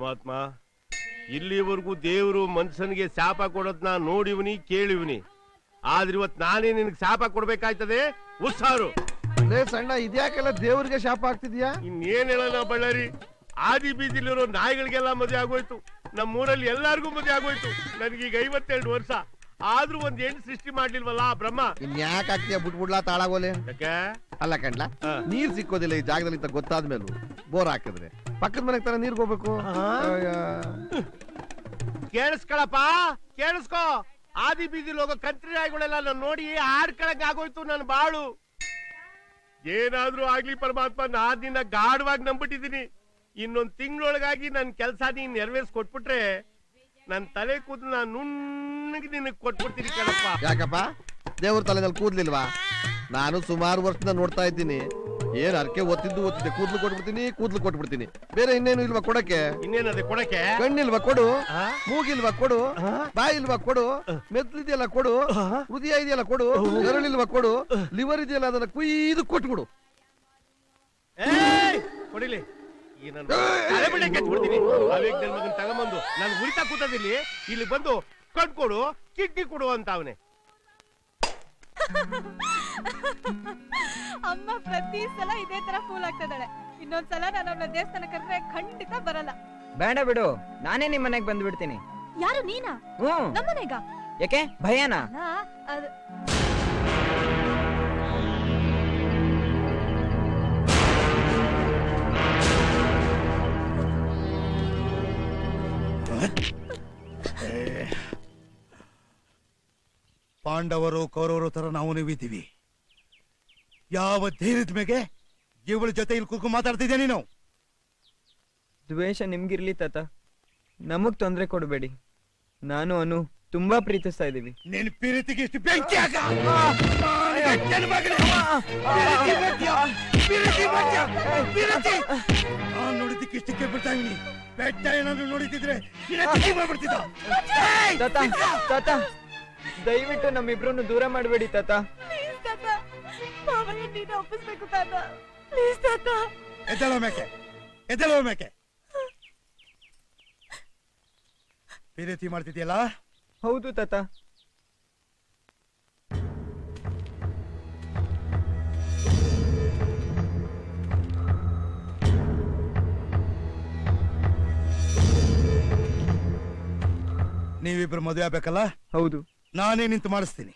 ಪರಮಾತ್ಮ, ಇಲ್ಲಿವರೆಗೂ ದೇವರು ಮನುಷ್ಯನಿಗೆ ಶಾಪ ಕೊಡೋದನ್ನ ನೋಡಿವ್ನಿ ಕೇಳಿವ್ನಿ, ಆದ್ರೆ ಇವತ್ತು ನಾನೇ ನಿನಗೆ ಶಾಪ ಕೊಡ್ಬೇಕಾಯ್ತದೆ. ಉತ್ಸಾರು ಸಣ್ಣ ಇದ್ಯಾಕೆಲ್ಲ ದೇವ್ರಿಗೆ ಶಾಪ ಆಗ್ತಿದ್ಯಾ? ಇನ್ನೇನ್ ಹೇಳೋಣ ಬಳ್ಳಾರಿ, ಆದಿ ಬೀದಿಲಿರೋ ನಾಯಿಗಳಿಗೆಲ್ಲ ಮದುವೆ ಆಗೋಯ್ತು, ನಮ್ಮೂರಲ್ಲಿ ಎಲ್ಲಾರ್ಗೂ ಮದುವೆ ಆಗೋಯ್ತು. ನನಗೀಗ 52 ವರ್ಷ, ಆದ್ರೂ ಒಂದ್ ಹೆಣ್ಣು ಸೃಷ್ಟಿ ಮಾಡ್ಲಿಲ್ವಲ್ಲ ಆ ಬ್ರಹ್ಮ. ಇನ್ಯಾಕೆ ಆಗ್ತೀಯ ಬಿಟ್ಬಿಡ್ಲಾ ತಾಳಾಗೋಲೆ? ಯಾಕೆ ಅಲ್ಲ ಕಣ್ಲಾ, ನೀರ್ ಸಿಕ್ಕೋದಿಲ್ಲ ಈ ಜಾಗದಲ್ಲಿ ಅಂತ ಗೊತ್ತಾದ್ಮೇಲೂ ಬೋರ್ ಹಾಕಿದ್ರೆ ಪಕ್ಕದ ಮನೆಗೆ ತರ ನೀರ್ಗೆ ಹೋಗ್ಬೇಕು. ಕೇಳಿಸ್ಕೊಳಪ್ಪ, ಕೇಳಿಸ್ಕೋ. ಆದಿ ಬೀದಿಲಿ ಹೋಗೋ ಕಂತ್ರಿ ನಾಯಿಗಳೆಲ್ಲ ನಾನು ನೋಡಿ ಆಡ್ಕೊಳಕ್ ಆಗೋಯ್ತು ನನ್ನ ಬಾಳು. ಏನಾದ್ರೂ ಆಗ್ಲಿ ಪರಮಾತ್ಮ, ನಾನ್ ನಿನ್ನ ಗಾಢವಾಗಿ ನಂಬಿಟ್ಟಿದೀನಿ. ಇನ್ನೊಂದ್ ತಿಂಗಳೊಳಗಾಗಿ ನನ್ ಕೆಲ್ಸ ನೀನ್ ನೆರವೇರ್ಸ್ ಕೊಟ್ಬಿಟ್ರೆ ನನ್ ತಲೆ ಕೂದಲು ನಾನು ನುಣ್ಣಗೆ ನಿನಗ್ ಕೊಟ್ಬಿಡ್ತೀನಿ ಕಣಪ್ಪ. ಯಾಕಪ್ಪ ದೇವ್ರ ತಲೆನಲ್ಲಿ ಕೂದ್ಲಿಲ್ವಾ? ನಾನು ಸುಮಾರು ವರ್ಷದಿಂದ ನೋಡ್ತಾ ಇದ್ದೀನಿ. ಏನ್ ಅರ್ಕೆ ಓದ್ತಿದ್ದೆ, ಕೂದ್ಲು ಕೊಟ್ಬಿಡ್ತೀನಿ. ಬೇರೆ ಇನ್ನೇನು ಇಲ್ವಾ ಕೊಡಕ್ಕೆ? ಇನ್ನೇನದೆ ಕೊಡಕ್ಕೆ? ಕಣ್ಣಿಲ್ವಾ ಕೊಡು, ಮೂಗಿಲ್ವಾ ಕೊಡು, ಬಾಯಿಲ್ವಾ ಕೊಡು, ಮೆದ್ಲಿದೆಯಲ್ಲ ಕೊಡು, ಹೃದಯ ಇದೆಯಲ್ಲ ಕೊಡು, ಗರಳಿಲ್ವಾ ಕೊಡು, ಲಿವರ್ ಇದೆಯಲ್ಲ ಅದನ್ನ ಕುಯ್ದು ಕೊಟ್ಬಿಡು. ಕೊಡಿಲಿ, ಕೆಚ್ಬಿಡ್ತೀನಿ. ಅವೇಗ್ ನನ್ ಮಗನ್ ತಗೊಂಬಂದು ನಾನು ಉಳಿತಾ ಕೂತದಿಲ್ಲಿ ಇಲ್ಲಿ ಬಂದು ಕಟ್ಕೊಡು, ಕಿಡ್ನಿ ಕೊಡು ಅಂತ ಅವನೇ. ಅಮ್ಮ ಪ್ರತಿ ಸಲ ಇದೇ ತರ ಫೂಲ್ ಆಗ್ತಿದ್ದಾಳೆ. ಇನ್ನೊಂದ್ಸಲ ನಾನು ಅವಳ ದೇವಸ್ಥಾನ ಕರೆದ್ರೆ ಖಂಡಿತ ಬರಲ್ಲ. ಬೇಡ ಬಿಡು, ನಾನೇ ನಿಮ್ ಮನೆಗ್ ಬಂದು ಬಿಡ್ತೀನಿ. ಯಾರು ನೀನಾ? ನಮ್ಮನೆಗ? ಯಾಕೆ ಭಯನಾ? ಪಾಂಡವರು ಕೌರವರು ತರ ನಾವು ನೀವಿದ್ದೀವಿ. ಯಾವ ಧೈರ್ಯದ ಮೇಲೆ ಇವಳ ಜೊತೆ ಇಲ್ಲಿ ಕೂತ್ಕೊಂಡು ಮಾತಾಡ್ತಿದ್ಯಾ ನೀನು? ದ್ವೇಷ ನಿಮ್ಗಿರ್ಲಿ ತಾತ, ನಮಗ್ ತೊಂದ್ರೆ ಕೊಡಬೇಡಿ. ನಾನು ಅನು ತುಂಬಾ ಪ್ರೀತಿಸ್ತಾ ಇದೀವಿ. ನಿನ್ ಪ್ರೀತಿಗೆ ಇಷ್ಟು ಬೆಂಕಿ ನಾನು ನೋಡಿದ್ದಕ್ಕೆ ಇಷ್ಟಕ್ಕೆ ಬಿಡ್ತಾ ಇದೀನಿ. ಬೆಟ್ಟ ಏನಾದ್ರು ನೋಡಿದ್ರೆ ತಾತ, ದಯವಿಟ್ಟು ನಮ್ಮಿಬ್ರನ್ನು ದೂರ ಮಾಡಬೇಡಿ ತಾತ. ಒಪ್ಪಿಸ್ಬೇಕು ತಾತ, ಪ್ಲೀಸ್ ತಾತ. ಎದ್ದೇಳೋ ಮೇಕೆ, ಪ್ರೀತಿ ಮಾಡ್ತಿದ್ಯಲ್ಲ? ಹೌದು ತಾತ. ನೀವಿಬ್ರು ಮದುವೆ ಆಗ್ಬೇಕಲ್ಲ? ಹೌದು. ನಾನೇ ನಿಂತು ಮಾಡಿಸ್ತೀನಿ.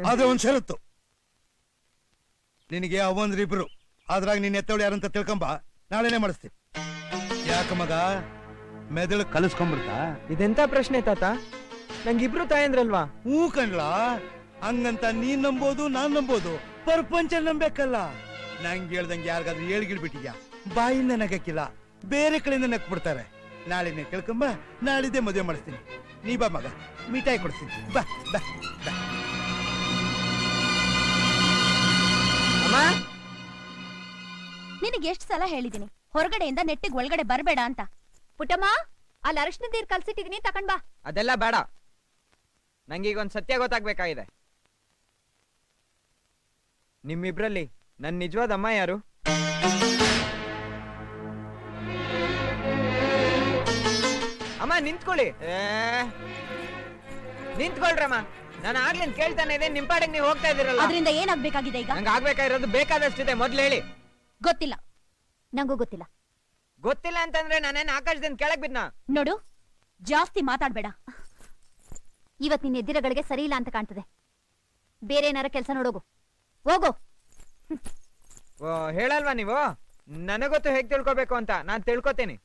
ಆದ್ರೆ ಒಂದ್ ಷರತ್ತು, ನಿನಗೆ ಅವಂದ್ರಿಬ್ರು, ಆದ್ರಾಗ ನೀನ್ ಎತ್ತವಳು ಯಾರಂತ ತಿಳ್ಕೊಂಬ, ನಾಳೆನೆ ಮಾಡಿಸ್ತೀನಿ. ಯಾಕ ಮಗ ಮೆದುಳು ಕಲಿಸ್ಕೊಂಡ್ಬಿಡ್ತಾ? ಇದೆಂತ ಪ್ರಶ್ನೆ ತಾತ? ನಂಗಿಬ್ರು ತಾಯಂದ್ರಲ್ವಾ? ಹೂ ಕಣ್ಲಾ, ಹಂಗಂತ ನೀನ್ ನಂಬೋದು ನಾನ್ ನಂಬೋದು, ಪ್ರಪಂಚ ನಂಬೇಕಲ್ಲ. ನಂಗೆ ಹೇಳ್ದಂಗೆ ಯಾರಿಗಾದ್ರೂ ಹೇಳ್ಗಿಳ್ಬಿಟ್ಟಿದ್ಯಾ, ಬಾಯಿಂದ ನಗಕ್ಕಿಲ್ಲ, ಬೇರೆ ಕಡೆಯಿಂದ ನಕ್ಬಿಡ್ತಾರೆ. ನಾಳೆನೆ ಕೇಳ್ಕೊಂಬ, ನಾಳಿದ್ದೆ ಮದುವೆ ಮಾಡಿಸ್ತೀನಿ. ನೀ ಬಾ ಮಗ, ಮಿಠಾಯಿ ಕೊಡ್ತೀನಿ, ಬಾ ಬಾ ಬಾ. ಅಮ್ಮ, ನಿನಗೆ ಎಷ್ಟು ಸಲ ಹೇಳಿದೀನಿ ಹೊರಗಡೆಯಿಂದ ನೆಟ್ಟಿಗೆ ಒಳಗಡೆ ಬರಬೇಡ ಅಂತ. ಪುಟ್ಟಮ್ಮ, ಅಲ್ಲಿ ಅರಿಶಿನ ನೀರ್ ಕಲ್ಸಿಟ್ಟಿದೀನಿ, ತಕೊಂಡ್ ಬಾ. ಅದೆಲ್ಲ ಬೇಡ, ನಂಗೀಗೊಂದ್ ಸತ್ಯ ಗೊತ್ತಾಗ್ಬೇಕಾಗಿದೆ. ನಿಮ್ಮಿಬ್ರಲ್ಲಿ ನನ್ ನಿಜವಾದ ಅಮ್ಮ ಯಾರು? ಅಮ್ಮ ನಿಂತ್ಕೊಳ್ಳಿ, ನಿಂತ್ಕೊಳ್ರಮ್ಮ. ನಾನು ಆಗ್ಲಿಂದ ಕೇಳ್ತಾನೆ ಇದೆ, ನಿಮ್ ಪಾಡಿಗೆ ನೀವು ಹೋಗ್ತಾ ಇದೀರಲ್ಲ. ಅದರಿಂದ ಏನಾಗ್ಬೇಕಾಗಿದೆ ಈಗ? ನಂಗೆ ಆಗ್ಬೇಕಾಗಿರೋದು ಬೇಕಾದಷ್ಟಿದೆ, ಮೊದ್ಲು ಹೇಳಿ. ಗೊತ್ತಿಲ್ಲ, ನಂಗೂ ಗೊತ್ತಿಲ್ಲ. ಗೊತ್ತಿಲ್ಲ ಅಂತಂದ್ರೆ ನಾನೇನ್ ಆಕಾಶದಿಂದ ಕೆಳಗ್ ಬಿದ್ನ? ನೋಡು, ಜಾಸ್ತಿ ಮಾತಾಡ್ಬೇಡ. ಇವತ್ ನಿನ್ನ ಎದ್ದಿರಗಳಿಗೆ ಸರಿ ಇಲ್ಲ ಅಂತ ಕಾಣ್ತದೆ. ಬೇರೆ ಏನಾರ ಕೆಲಸ ನೋಡೋಗು, ಹೋಗು. ಹೇಳಲ್ವಾ ನೀವು? ನನಗೊತ್ತು ಹೇಗ್ ತಿಳ್ಕೊಬೇಕು ಅಂತ. ನಾನ್ ತಿಳ್ಕೊತೀನಿ.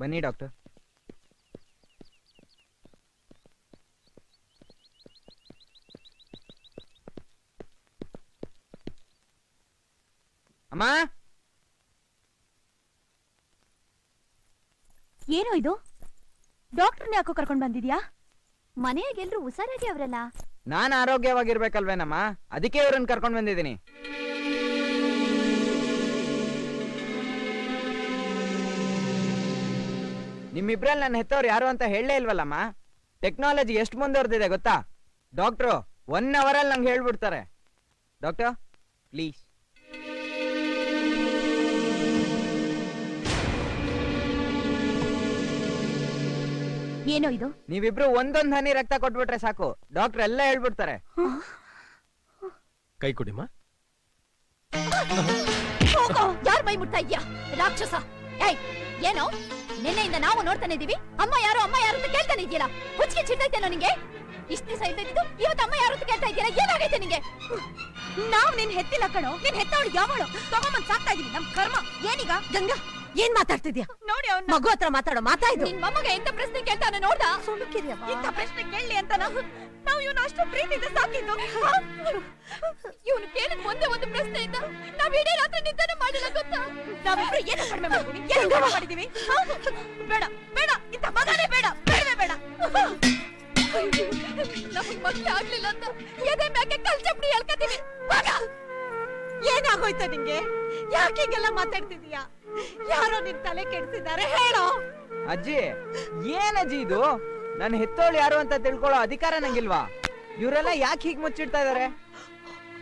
ಬನ್ನಿ ಡಾಕ್ಟರ್. ಅಮ್ಮ, ಏನೋ ಇದು? ಡಾಕ್ಟರ್ನ ಯಾಕೋ ಕರ್ಕೊಂಡ್ ಬಂದಿದ್ಯಾ? ಮನೆಯಾಗ ಎಲ್ರು ಹುಷಾರಾಗಿ ಅವ್ರಲ್ಲ. ನಾನ್ ಆರೋಗ್ಯವಾಗಿರ್ಬೇಕಲ್ವೇನಮ್ಮ, ಅದಕ್ಕೆ ಇವ್ರನ್ನ ಕರ್ಕೊಂಡ್ ಬಂದಿದ್ದೀನಿ. ನಿಮ್ಮಿಬ್ರಲ್ಲಿ ನನ್ನ ಹೆತ್ತವ್ರು ಯಾರು ಅಂತ ಹೇಳಲೇ ಇಲ್ವಲ್ಲಮ್ಮ. ಟೆಕ್ನಾಲಜಿ ಎಷ್ಟು ಮುಂದುವರೆದಿದೆ ಗೊತ್ತಾ? ಡಾಕ್ಟ್ರು 1 ಅವರ್ ಅಲ್ಲಿ ನಂಗೆ ಹೇಳ್ಬಿಡ್ತಾರೆ. Doctor please. ಏನೋ ಇದು? ನೀವಿಬ್ರು ಒಂದೊಂದ್ ಹನಿ ರಕ್ತ ಕೊಟ್ಬಿಟ್ರೆ ಸಾಕು, ಡಾಕ್ಟರ್ ಎಲ್ಲ ಹೇಳ್ಬಿಡ್ತಾರೆ. ಕೈ ಕೊಡಿಮ್ಮ. ಯಾರ ಮೈ ಮುಟ್ತಾ ಇದ್ಯಾ ರಾಕ್ಷಸ? ಏಯ್ ಏನೋ ನಿನ್ನೆಯಿಂದ ನಾವು ನೋಡ್ತಾನೆ ಇದೀವಿ, ಅಮ್ಮ ಯಾರು ಅಂತ ಕೇಳ್ತಾನೆ ಇದೆಯಲ್ಲ. ಹುಚ್ಚಿಗೆ ಚಿಟ್ಟೈತೇನೋ ನಿಂಗೆ? ಇಷ್ಟ ದಿವಸ ಇದ್ದಿದ್ದು ಇವತ್ತು ಅಮ್ಮ ಯಾರು ಅಂತ ಕೇಳ್ತಾ ಇದೆಯಲ್ಲ, ಏನಾಗೈತೆ ನಿಂಗೆ? ನಾವ್ ನಿನ್ ಹೆತ್ತಿಲ್ಲ ಕಣೋ, ನಿನ್ ಹೆತ್ತವಳು ಯಾವಳು ತಗೊಂಬಂದ್ ಸಾಕ್ತಾ ಇದೀವಿ. ನಮ್ ಕರ್ಮ. ಏನೀಗ ಗಂಗಾ ಏನ್ ಮಾತಾಡ್ತಿದ್ಯಾ? ನೋಡಿ ಅವ್ನ ಮಗು ಹತ್ರ ಮಾತಾಡೋ ನಿನ್ ಮೊಮ್ಮಗ ಎಂತ ಪ್ರಶ್ನೆ ಕೇಳ್ತಾನೆ ನೋಡ್ದ? ಇಂತ ಪ್ರಶ್ನೆ ಕೇಳಲಿ ಅಂತ ನಾವು ಇವನು ಅಷ್ಟು ಪ್ರೀತಿಯಿಂದ ಸಾಕಿದ್ದು. ಇವನು ಕೇಳಿದ ಒಂದೇ ಒಂದು ಪ್ರಶ್ನೆಯಿಂದ ನಾವ್ ಇಡೀ ರಾತ್ರಿ ನಿದ್ದೆ ಮಾಡಿಲ್ಲ ಗೊತ್ತಾ? ನಾವಿಬ್ರು ಏನು ಕಡಿಮೆ ಮಾಡಿದೀವಿ? ಏನು ಕಡಿಮೆ ಮಾಡಿದೀವಿ? ಬೇಡ ಬೇಡ, ಇಂತ ಮಗನೇ ಬೇಡ, ಬೇಡವೇ ಬೇಡ. ನಮಗ್ ಮಕ್ಕಳು ಆಗ್ಲಿಲ್ಲ ಅಂತ ಎದೆ ಮ್ಯಾಕೆ ಕಲ್ಚಪ್ಡಿ ಹೇಳ್ಕತೀವಿ. ಏನಾಗೋಯ್ತ ನಿಂಗೆ? ಯಾಕೆ ಹಿಂಗೆಲ್ಲ ಮಾತಾಡ್ತಿದೀಯಾ? ಯಾರೋ ನಿನ್ ತಲೆ ಕೆಡ್ಸಿದ್ದಾರೆ, ಹೇಳೋ. ಅಜ್ಜಿ ಏನಜ್ಜಿ ಇದು? ನನ್ನ ಹೆತ್ತೋಳು ಯಾರು ಅಂತ ತಿಳ್ಕೊಳ್ಳೋ ಅಧಿಕಾರ ನಂಗಿಲ್ವಾ? ಇವರೆಲ್ಲ ಯಾಕೆ ಹೀಗ್ ಮುಚ್ಚಿಡ್ತಾ ಇದಾರೆ?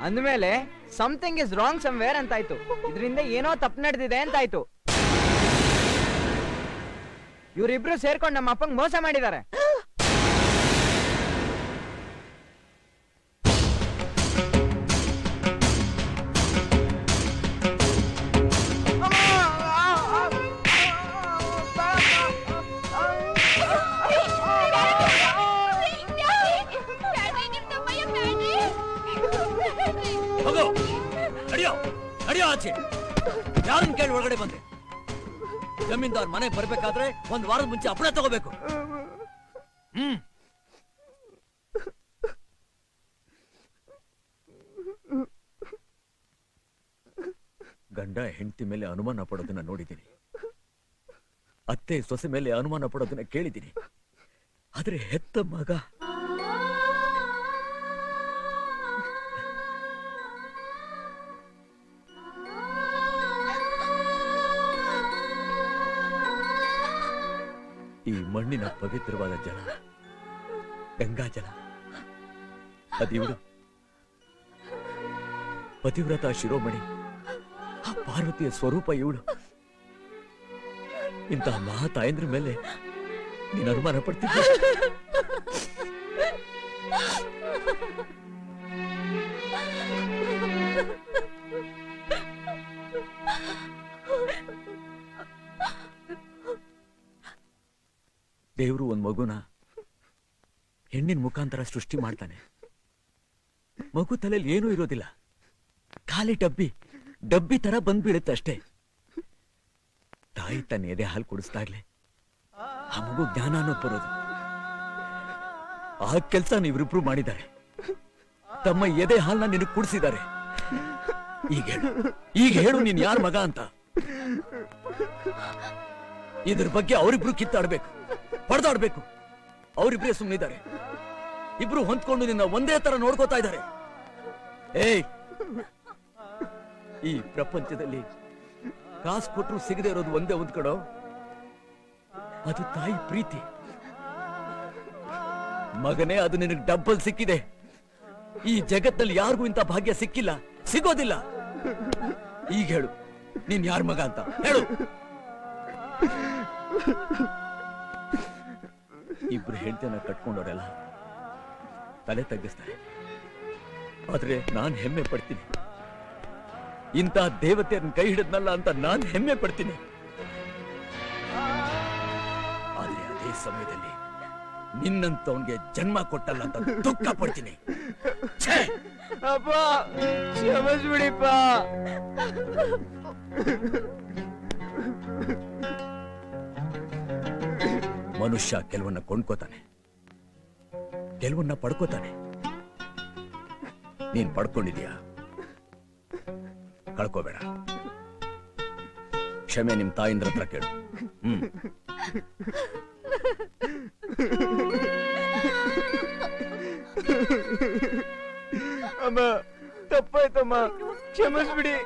ಅಂದ್ಮೇಲೆ ಸಮಥಿಂಗ್ ಇಸ್ ರಾಂಗ್ ಸಮ್ವೇರ್ ಅಂತಾಯ್ತು. ಇದರಿಂದ ಏನೋ ತಪ್ಪು ನಡೆದಿದೆ ಅಂತಾಯ್ತು. ಇವರಿಬ್ರು ಸೇರ್ಕೊಂಡು ನಮ್ಮ ಅಪ್ಪಂಗ್ ಮೋಸ ಮಾಡಿದ್ದಾರೆ. ಯಾರನ್ನ ಕೇಳಿ ಒಳಗಡೆ ಬಂದೆ? ಜಮೀನ್ದಾರ್ ಮನೆಗೆ ಬರ್ಬೇಕಾದ್ರೆ 1 ವಾರದ ಮುಂಚೆ ಅಪ್ಪಣೆ ತಗೋಬೇಕು. ಗಂಡ ಹೆಂಡತಿ ಮೇಲೆ ಅನುಮಾನ ಪಡೋದನ್ನ ನೋಡಿದ್ದೀನಿ, ಅತ್ತೆ ಸೊಸೆ ಮೇಲೆ ಅನುಮಾನ ಪಡೋದನ್ನ ಕೇಳಿದ್ದೀನಿ. ಆದ್ರೆ ಹೆತ್ತ ಮಗ ಈ ಮಣ್ಣಿನ ಪವಿತ್ರವಾದ ಜಲ, ಗಂಗಾ ಜಲ, ಅದಿವಳು ಪತಿವ್ರತ ಶಿರೋಮಣಿ, ಆ ಪಾರ್ವತಿಯ ಸ್ವರೂಪ ಇವಳು. ಇಂತಹ ಮಹಾ ತಾಯಂದ್ರ ಮೇಲೆ ನೀನು ಅನುಮಾನ ಪಡ್ತಿದ್ದ? ದೇವರು ಒಂದ್ ಮಗುನ ಹೆಣ್ಣಿನ ಮುಖಾಂತರ ಸೃಷ್ಟಿ ಮಾಡ್ತಾನೆ. ಮಗು ತಲೆಯಲ್ಲಿ ಏನೂ ಇರೋದಿಲ್ಲ, ಖಾಲಿ ಡಬ್ಬಿ ತರ ಬಂದ್ಬಿಡುತ್ತೆ ಅಷ್ಟೇ. ತಾಯಿ ತನ್ನ ಎದೆ ಹಾಲು ಕುಡಿಸ್ದಾಗ್ಲೆ ಆ ಮಗು ಜ್ಞಾನ ಅನ್ನೋದು ಬರೋದು. ಆ ಕೆಲಸ ನೀವಿಬ್ರು ಮಾಡಿದ್ದಾರೆ. ತಮ್ಮ ಎದೆ ಹಾಲನ್ನ ನಿನಗೆ ಕುಡಿಸಿದ್ದಾರೆ. ಈಗ ಹೇಳು ನೀನ್ ಯಾರ ಮಗ ಅಂತ. ಇದ್ರ ಬಗ್ಗೆ ಅವರಿಬ್ರು ಕಿತ್ತಾಡ್ಬೇಕು, ಹೊಡೆದಾಡ್ಬೇಕು. ಅವರಿಬ್ರೇ ಸುಮ್ಮನಿದ್ದಾರೆ. ಇಬ್ರು ಹೊಂದ್ಕೊಂಡು ನಿನ್ನ ಒಂದೇ ತರ ನೋಡ್ಕೋತಾ ಇದ್ದಾರೆ. ಏಯ್, ಈ ಪ್ರಪಂಚದಲ್ಲಿ ಕಾಸು ಕೊಟ್ರು ಸಿಗದೆ ಇರೋದು ಒಂದೇ ಒಂದ್ ಕಡೆ, ಅದು ತಾಯಿ ಪ್ರೀತಿ. ಮಗನೇ, ಅದು ನಿನಗೆ ಡಬ್ಬಲ್ ಸಿಕ್ಕಿದೆ. ಈ ಜಗತ್ತಲ್ಲಿ ಯಾರಿಗೂ ಇಂಥ ಭಾಗ್ಯ ಸಿಕ್ಕಿಲ್ಲ, ಸಿಗೋದಿಲ್ಲ. ಈಗ ಹೇಳು, ನೀನ್ ಯಾರ ಮಗ ಅಂತ ಹೇಳು. ಇಬ್ರು ಹೆಂಡತಿಯನ್ನ ಕಟ್ಕೊಂಡವರೆಲ್ಲ ತಲೆ ತಗ್ಗಿಸ್ತಾರೆ. ಆದ್ರೆ ನಾನ್ ಹೆಮ್ಮೆ ಪಡ್ತೀನಿ. ಇಂಥ ದೇವತೆಯನ್ನ ಕೈ ಹಿಡಿದ್ನಲ್ಲ ಅಂತ ನಾನ್ ಹೆಮ್ಮೆ ಪಡ್ತೀನಿ. ಆದ್ರೆ ಅದೇ ಸಮಯದಲ್ಲಿ ನಿನ್ನಂತವನ್ಗೆ ಜನ್ಮ ಕೊಟ್ಟಲ್ಲ ಅಂತ ದುಃಖ ಪಡ್ತೀನಿ. ಅಪ್ಪ ಕ್ಷಮಿಸ್ಬಿಡಿಪ್ಪ. ಮನುಷ್ಯ ಕೆಲವನ್ನ ಕೊಂಡ್ಕೋತಾನೆ, ಕೆಲವನ್ನ ಪಡ್ಕೋತಾನೆ. ನೀನ್ ಪಡ್ಕೊಂಡಿದ್ಯಾ, ಕಳ್ಕೋಬೇಡ. ಕ್ಷಮೆ ನಿಮ್ ತಾಯಿಂದ್ರ ಹತ್ರ ಕೇಳು. ಅಮ್ಮ, ತಪ್ಪಾಯ್ತಮ್ಮ, ಕ್ಷಮಿಸ್ಬಿಡಿ.